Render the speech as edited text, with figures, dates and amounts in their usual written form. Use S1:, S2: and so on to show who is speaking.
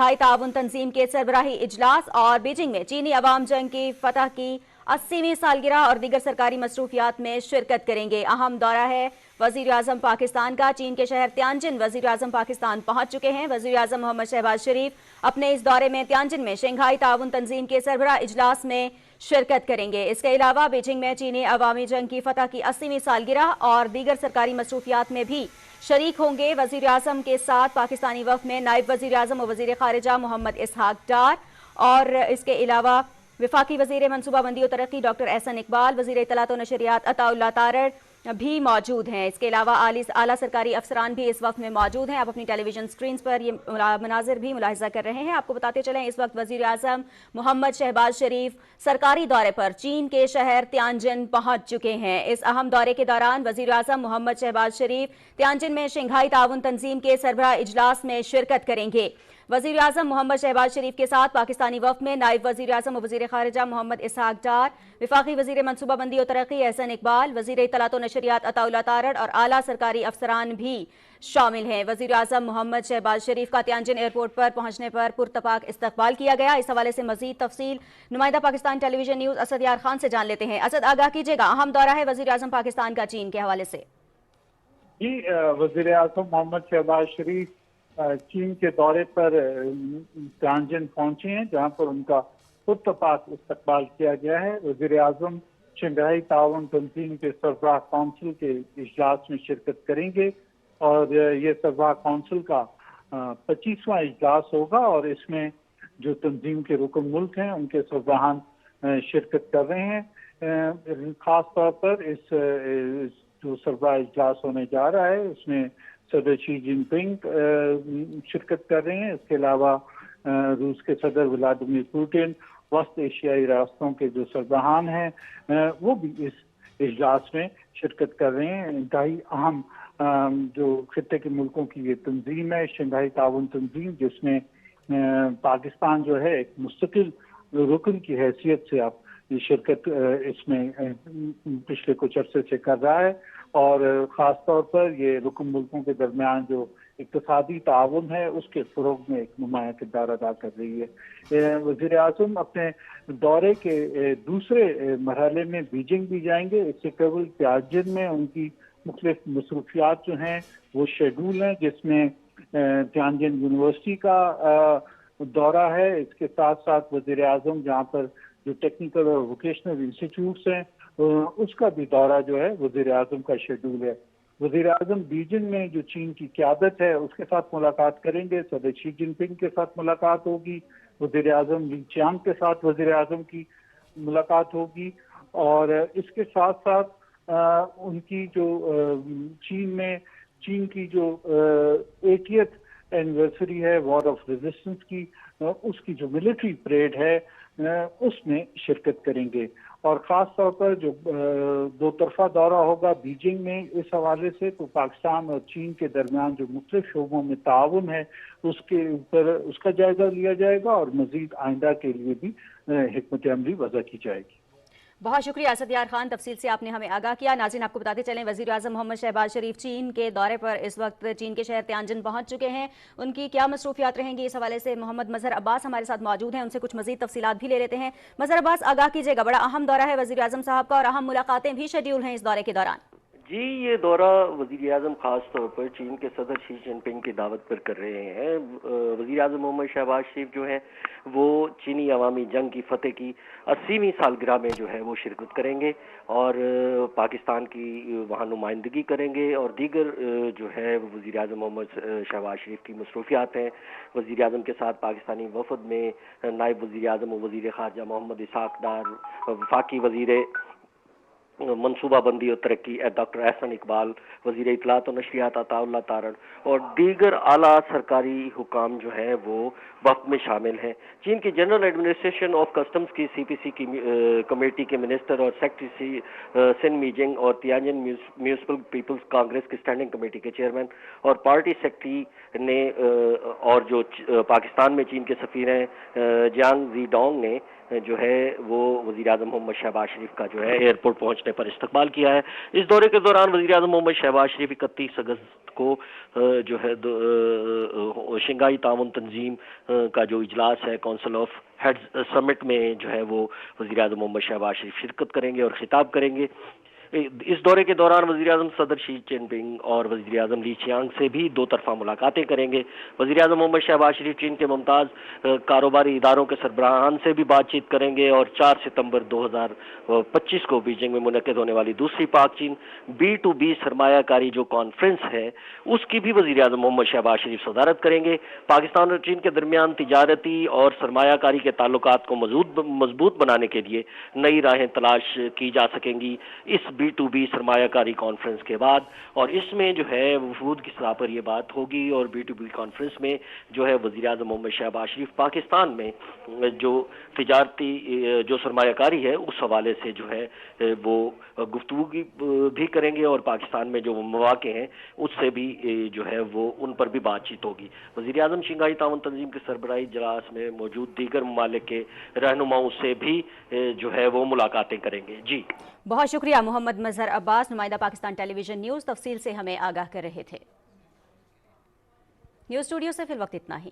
S1: Shanghai ताउन तंजीम के सरबराही इजलास और बीजिंग में चीनी अवाम जंग की फतह की 80वीं सालगिरह और दीगर सरकारी मसरूफियात में शिरकत करेंगे। अहम दौरा है वजीर आजम पाकिस्तान का। चीन के शहर त्यानजिन वजीर आजम पाकिस्तान पहुंच चुके हैं। वजीर आजम मोहम्मद शहबाज शरीफ अपने इस दौरे में त्यानजिन में शंघाई ताउन तंजीम के सरबराह इजलास में शिरकत करेंगे। इसके अलावा बीजिंग में चीनी अवामी जंग की फतह की 80वीं सालगिरह और दीगर सरकारी मसरूफियात में भी शरीक होंगे। वजीर आजम के साथ पाकिस्तानी वफ़द में नायब वजीर आजम और वजीर खारिजा मोहम्मद इसहाक डार और इसके अलावा वफाकी वजीर मनसूबाबंदी और तरक्की डॉक्टर एहसन इकबाल, वजीर इत्तलात और नशरियात अताउल्लाह तारड़ भी मौजूद हैं। इसके अलावा आला सरकारी अफसरान भी इस वक्त में मौजूद हैं। आप अपनी टेलीविजन स्क्रीन पर ये मनाजिर भी मुलाहिजा कर रहे हैं। आपको बताते चलें इस वक्त वजीर आजम मोहम्मद शहबाज शरीफ सरकारी दौरे पर चीन के शहर त्यानजिन पहुंच चुके हैं। इस अहम दौरे के दौरान वजीर आजम मोहम्मद शहबाज शरीफ त्यानजिन में शंघाई ताउन तंजीम के सरबराह इजलास में शिरकत करेंगे। वजीर आजम मोहम्मद शहबाज शरीफ के साथ पाकिस्तानी वफ़द में नायब वजीर आजम और वजीर खारिजा मोहम्मद इसहाक डार, वफाकी वजीर मनसूबाबंदी और तरक्की एहसन इकबाल, वजीर इत्तलात और नशरियात अताउल्लाह तारड़ और आला सरकारी अफसरान भी शामिल हैं। वजीर आजम मोहम्मद शहबाज शरीफ का त्यानजिन एयरपोर्ट पर पहुंचने पर पुरतपाक इस्तकबाल किया गया। इस हवाले से मजीद तफसील नुमाइंदा पाकिस्तान टेलीविजन न्यूज़ असद यार खान से जान लेते हैं। असद, आगाह कीजिएगा, अहम दौरा है वजीर आजम पाकिस्तान का चीन के हवाले से।
S2: जी, वजीर आजम मोहम्मद शहबाज शरीफ चीन के दौरे पर त्यानजिन पहुंचे हैं, जहां पर उनका पुरतपाक इस्तकबाल किया गया है। वजीर आजम शंघाई ताउन तंजीम के सरबराह काउंसिल के इजलास में शिरकत करेंगे और ये सरबराह काउंसिल का 25वां इजलास होगा और इसमें जो तंजीम के रुकन मुल्क हैं उनके सरबराहान शिरकत कर रहे हैं। खास तौर पर इस जो सरबराह इजलास होने जा रहा है उसमें सदर शी जिनपिंग शिरकत कर रहे हैं। इसके अलावा रूस के सदर व्लादिमीर पुतिन, वस्त एशियाई रास्तों के जो सरबराहान हैं वो भी इस इजलास में शिरकत कर रहे हैं। इंतहाई अहम जो खित्ते के मुल्कों की ये तंजीम है शंघाई ताउन तंजीम, जिसमें पाकिस्तान जो है एक मुस्तकिल रुकन की हैसियत से आप ये शिरकत इसमें पिछले कुछ अरसे से कर रहा है और ख़ास तौर पर ये रुकन मुल्कों के दरमियान जो इक़्तिसादी ताउन है उसके फ़रोग़ में एक नुमायाँ किरदार अदा कर रही है। वज़ीर आज़म अपने दौरे के दूसरे मरहले में बीजिंग भी जाएंगे। इससे कबल त्यानजिन में उनकी मुख्तलिफ मसरूफियात जो हैं वो शेड्यूल हैं, जिसमें त्यानजिन यूनिवर्सिटी का दौरा है। इसके साथ साथ वज़ीर आज़म जहाँ पर जो टेक्निकल और वोकेशनल इंस्टीट्यूट्स हैं उसका भी दौरा जो है वज़ीर आज़म का शेड्यूल है। वज़ीर आज़म बीजिंग में जो चीन की क़यादत है उसके साथ मुलाकात करेंगे, सदर शी जिनपिंग के साथ मुलाकात होगी, वज़ीर आज़म ली चियांग के साथ वज़ीर आज़म की मुलाकात होगी और इसके साथ साथ उनकी जो चीन की जो 80th एनिवर्सरी है वॉर ऑफ रेजिस्टेंस की, उसकी जो मिलिट्री परेड है उसमें शिरकत करेंगे और ख़ास तौर पर जो दो तरफा दौरा होगा बीजिंग में इस हवाले से तो पाकिस्तान और चीन के दरमियान जो मुख्तलिफ शोबों में ताउन है उसके ऊपर उसका जायजा लिया जाएगा और मज़ीद आइंदा के लिए भी हिकमत अमली वज़ा की जाएगी।
S1: बहुत शुक्रिया असद यार खान, तफसील से आपने हमें आगाह किया। नाज़रीन, आपको बताते चलें वज़ीर आज़म मोहम्मद शहबाज शरीफ चीन के दौरे पर इस वक्त चीन के शहर त्यानजिन पहुंच चुके हैं। उनकी क्या मसरूफियात रहेंगी इस हवाले से मोहम्मद मजहर अब्बास हमारे साथ मौजूद हैं, उनसे कुछ मज़ीद तफसीलात भी ले लेते हैं। मजहर अब्बास, आगाह कीजिएगा, बड़ा अहम दौरा है वज़ीर आज़म साहब का और अहम मुलाकातें भी शेड्यूल हैं इस दौरे के दौरान।
S3: जी, ये दौरा वज़ीर आज़म ख़ास तौर पर चीन के सदर शी जिनपिंग की दावत पर कर रहे हैं। वज़ीर आज़म मोहम्मद शहबाज शरीफ जो है वो चीनी अवामी जंग की फ़तेह की 80वीं सालगिरह में जो है वो शिरकत करेंगे और पाकिस्तान की वहाँ नुमाइंदगी करेंगे और दीगर जो है वज़ीर आज़म मोहम्मद शहबाज शरीफ की मसरूफियात हैं। वज़ीर आज़म के साथ पाकिस्तानी वफ़द में नायब वज़ीर आज़म और वज़ीर ख़ारिजा मोहम्मद इसहाक डार, वफाकी वज़ीर मनसूबाबंदी और तरक्की डॉक्टर एहसन इकबाल, वज़ीर इत्तलात और नशरियात अताउल्लाह तारड़ और दीगर आला सरकारी हुकाम जो है वो वक्त में शामिल हैं। चीन की जनरल एडमिनिस्ट्रेशन ऑफ कस्टम्स की CPC की कमेटी के मिनिस्टर और सेक्रेटरी सिन मीजिंग और तियानजिन म्यूनिसिपल पीपल्स कांग्रेस की स्टैंडिंग कमेटी के चेयरमैन और पार्टी सेक्रेटरी ने और जो पाकिस्तान में चीन के सफ़ीर हैं जियांग ज़ीडोंग ने جو ہے وہ وزیر اعظم محمد شہباز شریف کا جو ہے ایئرپورٹ پہنچنے پر استقبال کیا ہے۔ اس دورے کے دوران وزیر اعظم محمد شہباز شریف 31 اگست کو جو ہے شنگھائی تعاون تنظیم کا جو اجلاس ہے کونسل آف ہیڈز سمٹ میں جو ہے وہ وزیر اعظم محمد شہباز شریف شرکت کریں گے اور خطاب کریں گے۔ اس دورے کے دوران وزیر اعظم صدر شی جن پنگ اور وزیر اعظم لی چیانگ سے بھی دو طرفہ ملاقاتیں کریں گے۔ وزیر اعظم محمد شہباز شریف چین کے ممتاز کاروباری اداروں کے سربراہان سے بھی بات چیت کریں گے اور 4 ستمبر 2025 کو بیجنگ میں منعقد ہونے والی دوسری پاک چین B2B سرمایہ کاری جو کانفرنس ہے اس کی بھی وزیر اعظم محمد شہباز شریف صدارت کریں گے۔ پاکستان اور چین کے درمیان تجارتی اور سرمایہ کاری کے تعلقات کو مضبوط بنانے کے لیے نئی راہیں تلاش کی جا سکیں گی اس B2B سرمایہ کاری کانفرنس کے بعد، اور اس میں جو ہے وفود کی سطح پر یہ بات ہوگی اور B2B کانفرنس میں جو ہے وزیر اعظم محمد شہباز شریف پاکستان میں جو تجارتی جو سرمایہ کاری ہے اس حوالے سے جو ہے وہ گفتگو بھی کریں گے اور پاکستان میں جو مواقع ہیں اس سے بھی جو ہے وہ ان پر بھی بات چیت ہوگی۔ وزیر اعظم شنگھائی تعاون تنظیم کے سربراہی اجلاس میں موجود دیگر ممالک کے رہنماؤں سے بھی جو ہے وہ ملاقاتیں کریں گے۔ جی
S1: بہت شکریہ محمد مظہر عباس، نمائندہ پاکستان ٹیلی ویژن نیوز، تفصیل سے ہمیں آگاہ کر رہے تھے۔ نیوز اسٹوڈیو سے فی الوقت اتنا ہی۔